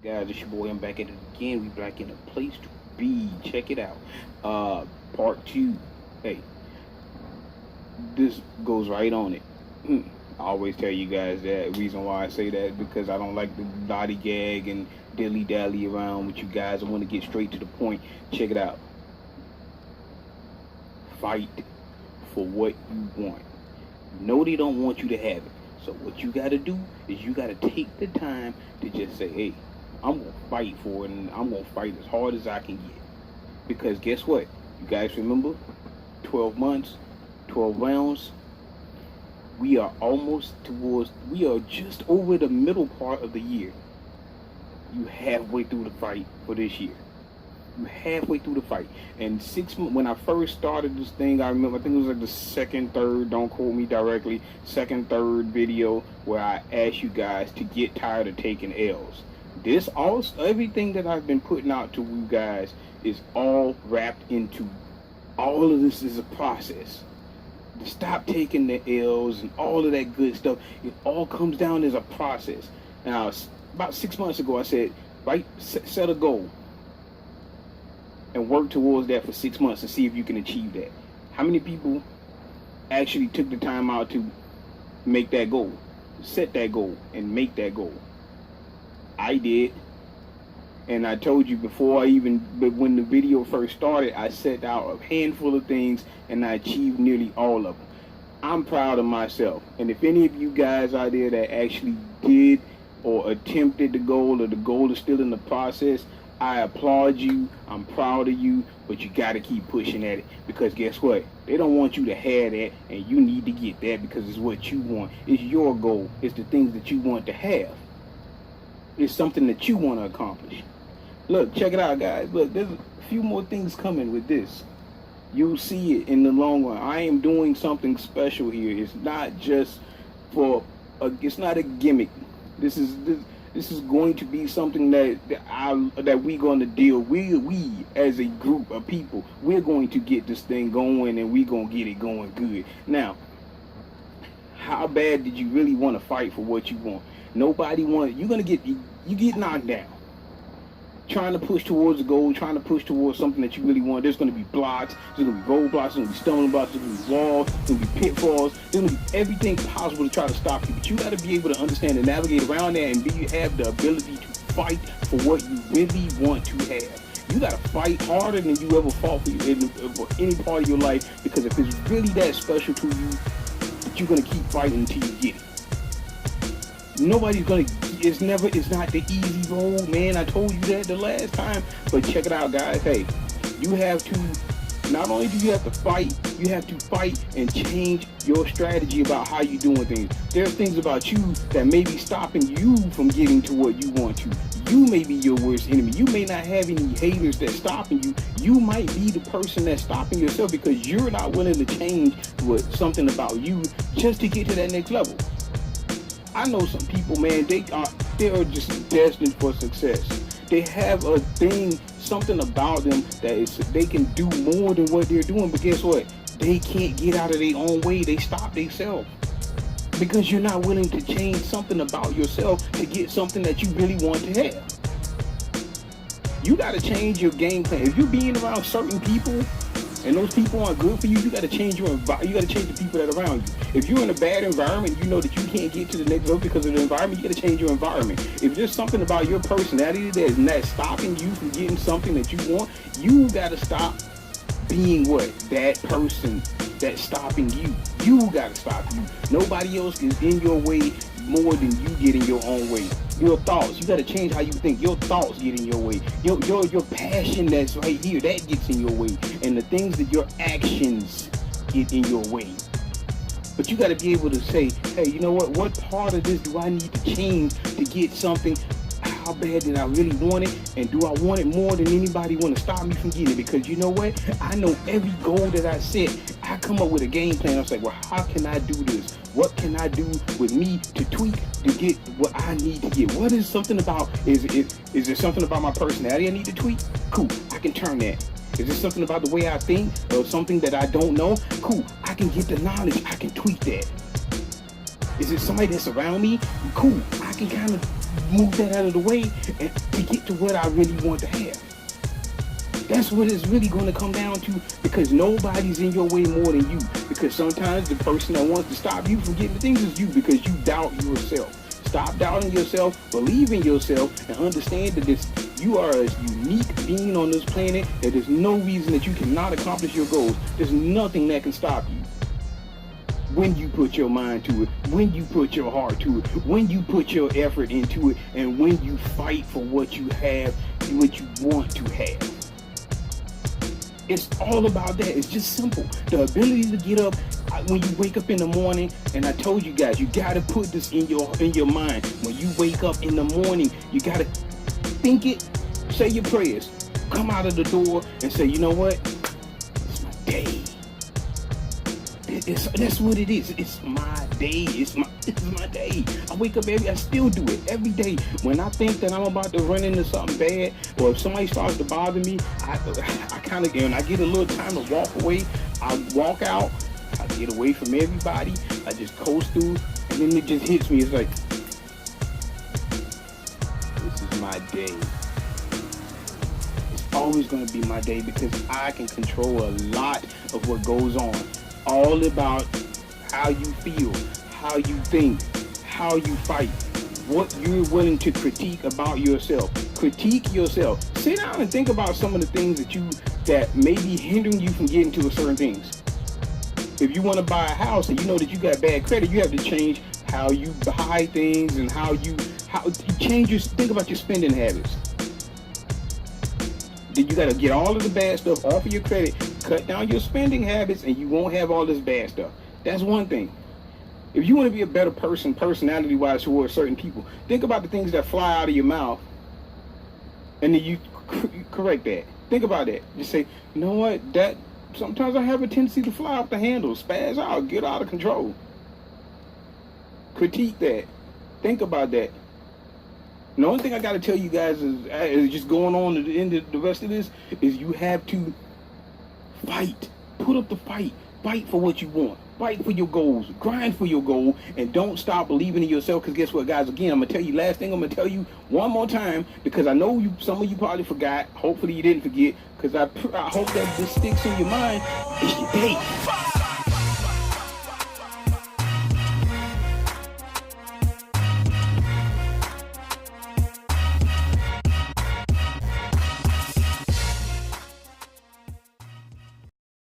Guys, it's your boy. I'm back at it again. We back in a place to be. Check it out. Part two. Hey, this goes right on it. I always tell you guys that. Reason why I say that because I don't like the body gag and dilly dally around with you guys. I want to get straight to the point. Check it out. Fight for what you want. No, they don't want you to have it. So what you got to do is you got to take the time to just say, hey, I'm going to fight for it, and I'm going to fight as hard as I can get. Because guess what? You guys remember? 12 months, 12 rounds. We are just over the middle part of the year. You halfway through the fight for this year. You halfway through the fight. And 6 months, when I first started this thing, I remember, I think it was like the second, third, don't quote me directly, second, third video where I asked you guys to get tired of taking L's. This everything that I've been putting out to you guys is all wrapped into, all of this is a process. To stop taking the L's and all of that good stuff, it all comes down as a process. Now, about 6 months ago, I said, right, set a goal and work towards that for 6 months and see if you can achieve that. How many people actually took the time out to make that goal, set that goal, and make that goal? I did. And I told you before but when the video first started, I set out a handful of things and I achieved nearly all of them. I'm proud of myself. And if any of you guys out there that actually did or attempted the goal, or the goal is still in the process, I applaud you. I'm proud of you, but you got to keep pushing at it, because guess what? They don't want you to have that, and you need to get that because it's what you want. It's your goal. It's the things that you want to have. It's something that you want to accomplish. Look, check it out, guys. Look, there's a few more things coming with this. You'll see it in the long run. I am doing something special here. It's not just it's not a gimmick. This is going to be something that we're going to deal. We as a group of people, we're going to get this thing going, and we're going to get it going good. Now, how bad did you really want to fight for what you want? Nobody wants. You get knocked down trying to push towards a goal, trying to push towards something that you really want. There's going to be blocks, there's going to be roadblocks, there's going to be stumbling blocks, there's going to be walls, there's going to be pitfalls, there's going to be everything possible to try to stop you. But you got to be able to understand and navigate around there, and have the ability to fight for what you really want to have. You got to fight harder than you ever fought for any part of your life, because if it's really that special to you, you're going to keep fighting until you get it. Nobody's gonna. It's not the easy road, man. I told you that the last time. But check it out, guys. Hey, you have to. Not only do you have to fight, you have to fight and change your strategy about how you're doing things. There are things about you that may be stopping you from getting to what you want to. You may be your worst enemy. You may not have any haters that's stopping you. You might be the person that's stopping yourself because you're not willing to change something about you just to get to that next level. I know some people, man, they are just destined for success. They have a thing, something about them that they can do more than what they're doing, but guess what? They can't get out of their own way. They stop themselves because you're not willing to change something about yourself to get something that you really want to have. You got to change your game plan. If you're being around certain people and those people aren't good for you, you got to change your environment. You got to change the people that are around you. If you're in a bad environment, you know that you can't get to the next level because of the environment. You got to change your environment. If there's something about your personality that's stopping you from getting something that you want, you got to stop being that person that's stopping you. You got to stop you. Nobody else is in your way more than you get in your own way. Your thoughts, you got to change how you think. Your thoughts get in your way. Your passion that's right here, that gets in your way. And the things that your actions get in your way. But you got to be able to say, hey, you know what part of this do I need to change to get something? How bad did I really want it? And do I want it more than anybody want to stop me from getting it? Because you know what? I know every goal that I set, I come up with a game plan. I was like, well, how can I do this? What can I do with me to tweak to get what I need to get? What is something about, is there something about my personality I need to tweak? Cool, I can turn that. Is there something about the way I think or something that I don't know? Cool, I can get the knowledge, I can tweak that. Is it somebody that's around me? Cool, I can kind of move that out of the way and to get to what I really want to have. That's what it's really going to come down to, because nobody's in your way more than you. Because sometimes the person that wants to stop you from getting things is you, because you doubt yourself. Stop doubting yourself, believe in yourself, and understand that you are a unique being on this planet, that there's no reason that you cannot accomplish your goals. There's nothing that can stop you. When you put your mind to it, when you put your heart to it, when you put your effort into it, and when you fight for what you have, what you want to have. It's all about that. It's just simple. The ability to get up when you wake up in the morning, and I told you guys, you gotta put this in your mind. When you wake up in the morning, you gotta think it, say your prayers, come out of the door and say, you know what? It's my day. That's what it is. It's my day. It's my day. I wake up I still do it every day. When I think that I'm about to run into something bad, or if somebody starts to bother me, I kind of, when I get a little time to walk away, I walk out, I get away from everybody, I just coast through, and then it just hits me. It's like, this is my day. It's always going to be my day, because I can control a lot of what goes on. All about how you feel, how you think, how you fight, what you're willing to critique about yourself. Critique yourself. Sit down and think about some of the things that may be hindering you from getting to certain things. If you want to buy a house and you know that you got bad credit, you have to change how you buy things and how you think about your spending habits. Then you got to get all of the bad stuff off of your credit, cut down your spending habits, and you won't have all this bad stuff. That's one thing. If you want to be a better person, personality-wise, towards certain people, think about the things that fly out of your mouth, and then you correct that. Think about that. Just say, you know what? That sometimes I have a tendency to fly off the handle, spaz out, get out of control. Critique that. Think about that. And the only thing I got to tell you guys is just going on to the end of the rest of this is you have to fight. Put up the fight. Fight for what you want. Fight for your goals. Grind for your goal. And don't stop believing in yourself, because guess what, guys? Again, I'm going to tell you, last thing I'm going to tell you one more time, because I know some of you probably forgot. Hopefully you didn't forget, because I hope that this sticks in your mind. It's your day.